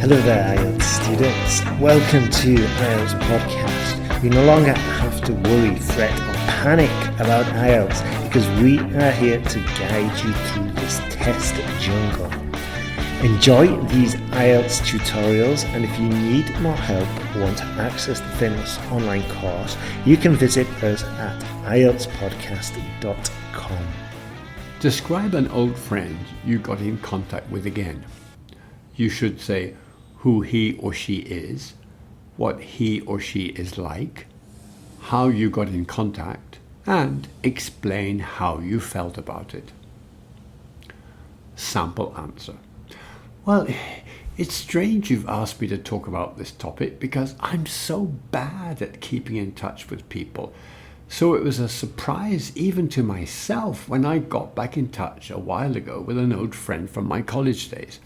Hello there, IELTS students. Welcome to IELTS Podcast. You no longer have to worry, fret or panic about IELTS because we are here to guide you through this test jungle. Enjoy these IELTS tutorials, and if you need more help or want to access the famous online course, you can visit us at IELTSPodcast.com. Describe an old friend you got in contact with again. You should say who he or she is, what he or she is like, how you got in contact, and explain how you felt about it. Sample answer. Well, it's strange you've asked me to talk about this topic because I'm so bad at keeping in touch with people. So it was a surprise even to myself when I got back in touch a while ago with an old friend from my college days.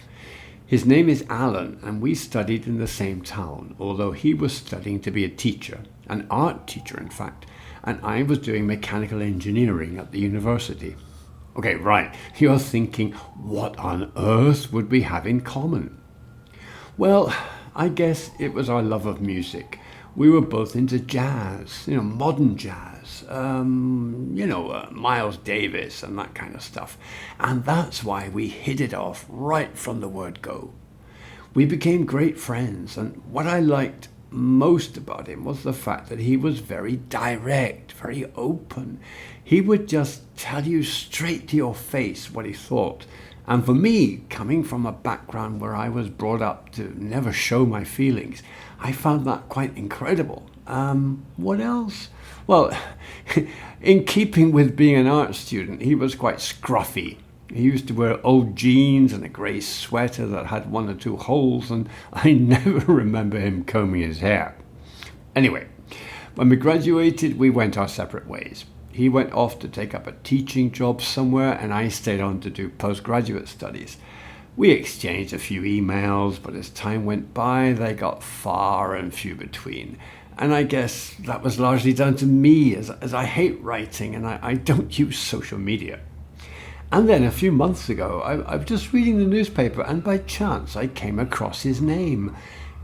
His name is Alan, and we studied in the same town, although he was studying to be a teacher, an art teacher in fact, and I was doing mechanical engineering at the university. Okay, right, you're thinking, what on earth would we have in common? Well, I guess it was our love of music. We were both into jazz, modern jazz, Miles Davis and that kind of stuff. And that's why we hit it off right from the word go. We became great friends, and what I liked most about him was the fact that he was very direct, very open. He would just tell you straight to your face what he thought. And for me, coming from a background where I was brought up to never show my feelings, I found that quite incredible. What else? Well, in keeping with being an art student, he was quite scruffy. He used to wear old jeans and a grey sweater that had one or two holes, and I never remember him combing his hair. Anyway, when we graduated, we went our separate ways. He went off to take up a teaching job somewhere, and I stayed on to do postgraduate studies. We exchanged a few emails, but as time went by, they got far and few between. And I guess that was largely down to me, as I hate writing and I don't use social media. And then a few months ago, I was just reading the newspaper, and by chance I came across his name.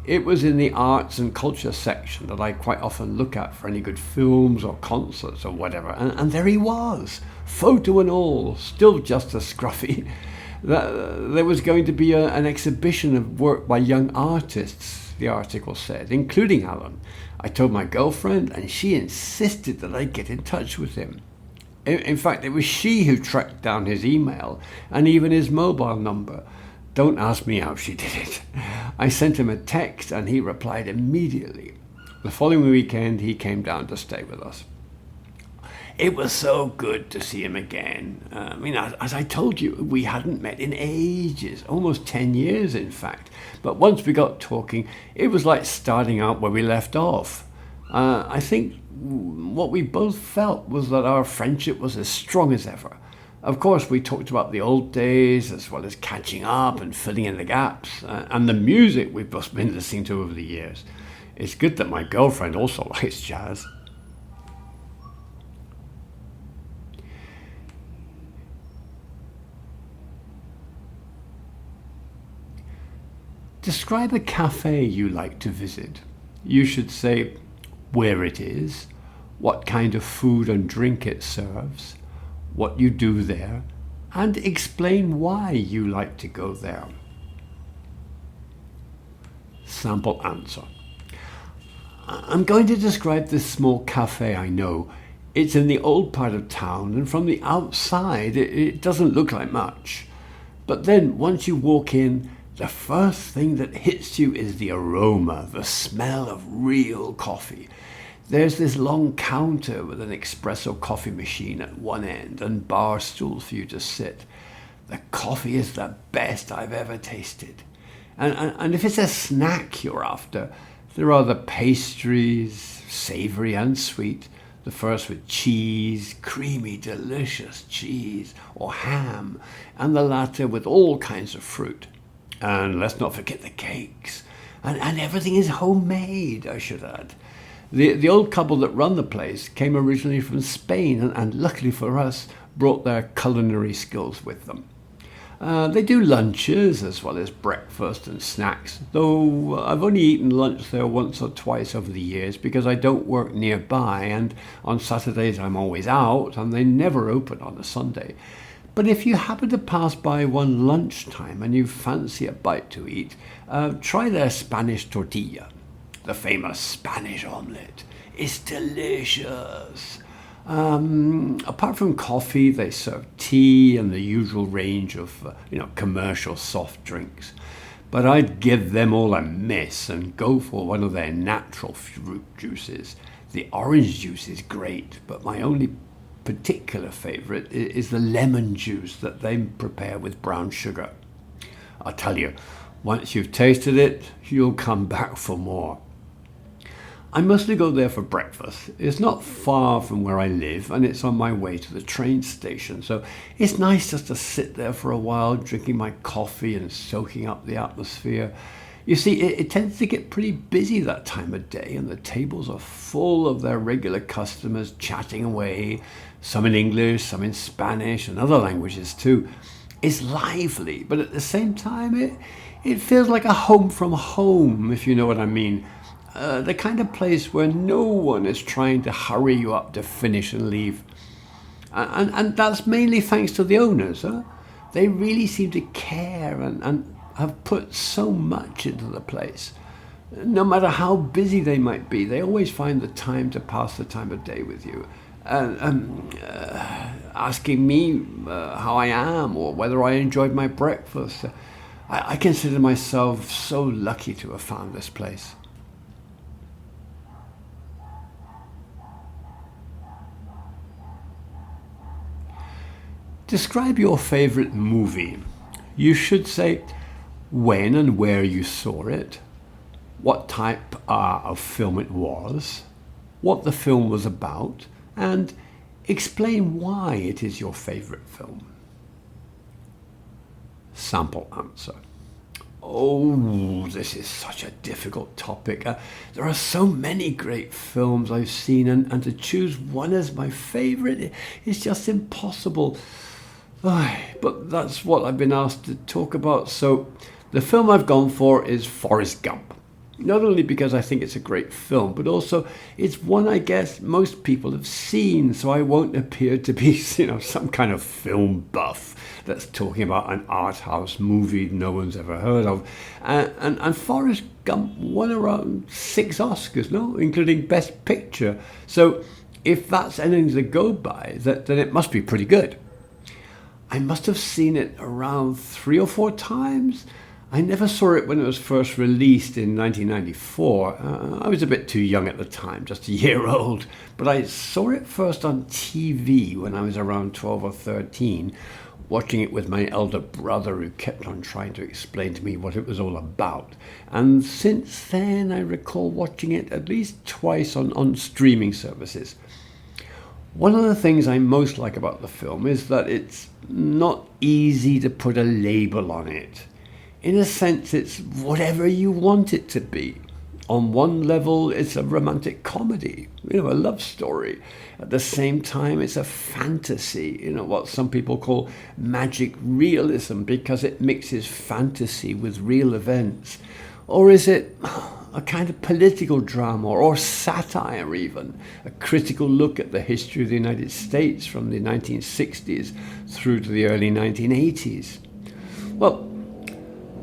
It was in the arts and culture section that I quite often look at for any good films or concerts or whatever. And there he was, photo and all, still just as scruffy. There was going to be an exhibition of work by young artists, the article said, including Alan. I told my girlfriend, and she insisted that I get in touch with him. In fact, it was she who tracked down his email and even his mobile number. Don't ask me how she did it. I sent him a text and he replied immediately. The following weekend, he came down to stay with us. It was so good to see him again. As I told you, we hadn't met in ages, almost 10 years in fact. But once we got talking, it was like starting out where we left off. I think what we both felt was that our friendship was as strong as ever. Of course, we talked about the old days as well as catching up and filling in the gaps, and the music we've both been listening to over the years. It's good that my girlfriend also likes jazz. Describe a cafe you like to visit. You should say where it is, what kind of food and drink it serves, what you do there, and explain why you like to go there. Sample answer. I'm going to describe this small cafe I know. It's in the old part of town, and from the outside it doesn't look like much. But then once you walk in, the first thing that hits you is the aroma, the smell of real coffee. There's this long counter with an espresso coffee machine at one end and bar stools for you to sit. The coffee is the best I've ever tasted. And if it's a snack you're after, there are the pastries, savoury and sweet. The first with cheese, creamy, delicious cheese, or ham, and the latter with all kinds of fruit. And let's not forget the cakes. And everything is homemade, I should add. The old couple that run the place came originally from Spain and luckily for us, brought their culinary skills with them. They do lunches as well as breakfast and snacks, though I've only eaten lunch there once or twice over the years because I don't work nearby, and on Saturdays I'm always out and they never open on a Sunday. But if you happen to pass by one lunchtime and you fancy a bite to eat, try their Spanish tortilla, the famous Spanish omelette. It's delicious. Apart from coffee, they serve tea and the usual range of commercial soft drinks. But I'd give them all a miss and go for one of their natural fruit juices. The orange juice is great, but my only particular favourite is the lemon juice that they prepare with brown sugar. I'll tell you, once you've tasted it, you'll come back for more. I mostly go there for breakfast. It's not far from where I live and it's on my way to the train station. So it's nice just to sit there for a while, drinking my coffee and soaking up the atmosphere. You see, it tends to get pretty busy that time of day and the tables are full of their regular customers chatting away, some in English, some in Spanish and other languages too. It's lively, but at the same time, it feels like a home from home, if you know what I mean. The kind of place where no one is trying to hurry you up to finish and leave. And that's mainly thanks to the owners. They really seem to care and have put so much into the place. No matter how busy they might be, they always find the time to pass the time of day with you. Asking me how I am or whether I enjoyed my breakfast. I consider myself so lucky to have found this place. Describe your favorite movie. You should say when and where you saw it, what type of film it was, what the film was about, and explain why it is your favorite film. Sample answer. Oh, this is such a difficult topic. There are so many great films I've seen, and to choose one as my favorite is just impossible. But that's what I've been asked to talk about. So the film I've gone for is Forrest Gump. Not only because I think it's a great film, but also it's one I guess most people have seen, so I won't appear to be, some kind of film buff that's talking about an art house movie no one's ever heard of. And Forrest Gump won around 6 Oscars, including Best Picture. So if that's anything to go by, then it must be pretty good. I must have seen it around 3 or 4 times. I never saw it when it was first released in 1994. I was a bit too young at the time, just a year old. But I saw it first on TV when I was around 12 or 13, watching it with my elder brother who kept on trying to explain to me what it was all about. And since then, I recall watching it at least twice on streaming services. One of the things I most like about the film is that it's not easy to put a label on it. In a sense, it's whatever you want it to be. On one level, it's a romantic comedy, a love story. At the same time, it's a fantasy, what some people call magic realism, because it mixes fantasy with real events. Or is it a kind of political drama or satire even, a critical look at the history of the United States from the 1960s through to the early 1980s? Well,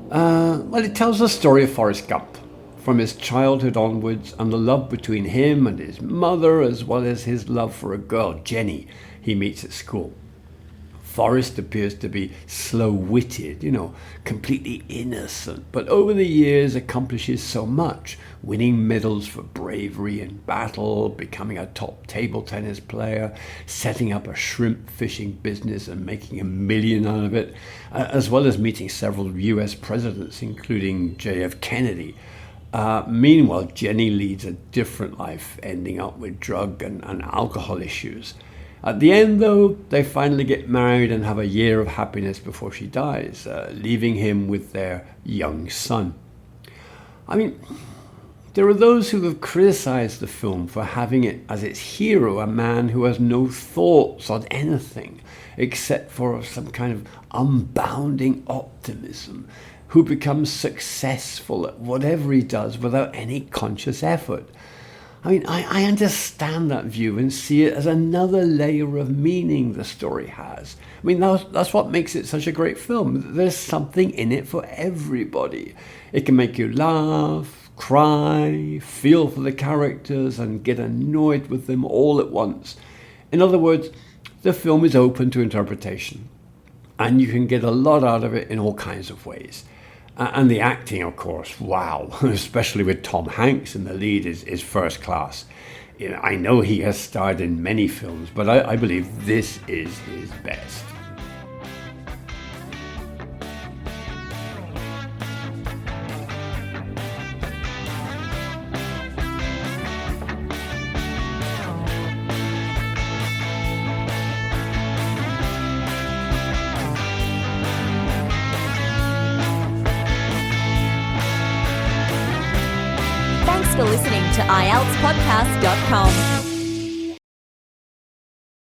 it tells the story of Forrest Gump, from his childhood onwards and the love between him and his mother, as well as his love for a girl, Jenny, he meets at school. Forrest appears to be slow-witted, completely innocent, but over the years accomplishes so much, winning medals for bravery in battle, becoming a top table tennis player, setting up a shrimp fishing business and making $1 million out of it, as well as meeting several US presidents, including JF Kennedy. Meanwhile, Jenny leads a different life, ending up with drug and alcohol issues. At the end, though, they finally get married and have a year of happiness before she dies, leaving him with their young son. There are those who have criticized the film for having it as its hero a man who has no thoughts on anything except for some kind of unbounding optimism, who becomes successful at whatever he does without any conscious effort. I mean, I understand that view and see it as another layer of meaning the story has. I mean, that's what makes it such a great film. There's something in it for everybody. It can make you laugh, cry, feel for the characters, and get annoyed with them all at once. In other words, the film is open to interpretation, and you can get a lot out of it in all kinds of ways. And the acting, of course, wow, especially with Tom Hanks in the lead, is first class. You know, I know he has starred in many films, but I believe this is his best. Thanks for listening to IELTSPodcast.com.